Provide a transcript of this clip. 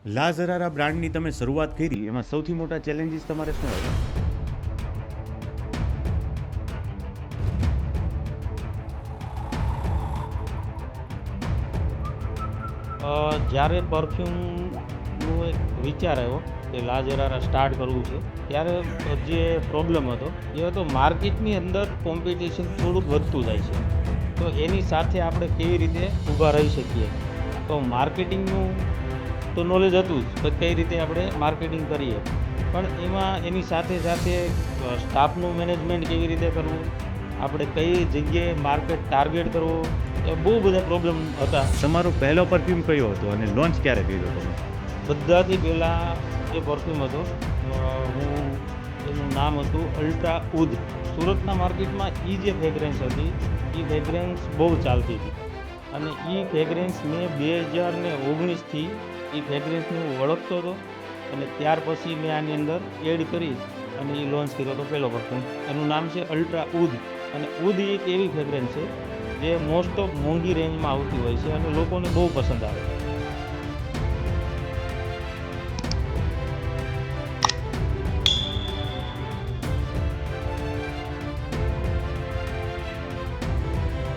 લા ઝરારા બ્રાન્ડની તમે શરૂઆત કરી, એમાં સૌથી મોટા ચેલેન્જીસ તમારે શું હતા? જ્યારે પરફ્યુમનો એક વિચાર આવ્યો કે લા ઝરારા સ્ટાર્ટ કરવું છે, ત્યારે જે પ્રોબ્લેમ હતો એ હતો માર્કેટની અંદર કોમ્પિટિશન થોડુંક વધતું જાય છે. તો એની સાથે આપણે કેવી રીતે ઊભા રહી શકીએ. તો માર્કેટિંગનું તો નોલેજ હતું જ, તો કઈ રીતે આપણે માર્કેટિંગ કરીએ, પણ એમાં એની સાથે સાથે સ્ટાફનું મેનેજમેન્ટ કેવી રીતે કરવું, આપણે કઈ જગ્યાએ માર્કેટ ટાર્ગેટ કરવો, એ બહુ બધા પ્રોબ્લેમ હતા. તમારો પહેલો પરફ્યુમ કયો હતો અને લોન્ચ ક્યારે કર્યો તમે? બધાથી પહેલાં જે પરફ્યુમ હતો, એનું નામ હતું અલ્ટ્રા ઉદ. સુરતના માર્કેટમાં એ જે ફ્રેગ્રન્સ હતી, એ ફ્રેગ્રન્સ બહુ ચાલતી હતી, અને એ ફ્રેગ્રન્સ મેં 2019થી એ ફ્રેગ્રન્સને હું ઓળખતો હતો, અને ત્યાર પછી મેં આની અંદર એડ કરી અને એ લોન્ચ કર્યો હતો પહેલો પરફ્યુમ. એનું નામ છે અલ્ટ્રા ઉદ. અને ઉદ એક એવી ફ્રેગ્રન્સ છે જે મોસ્ટ ઓફ મોંઘી રેન્જમાં આવતી હોય છે અને લોકોને બહુ પસંદ આવે.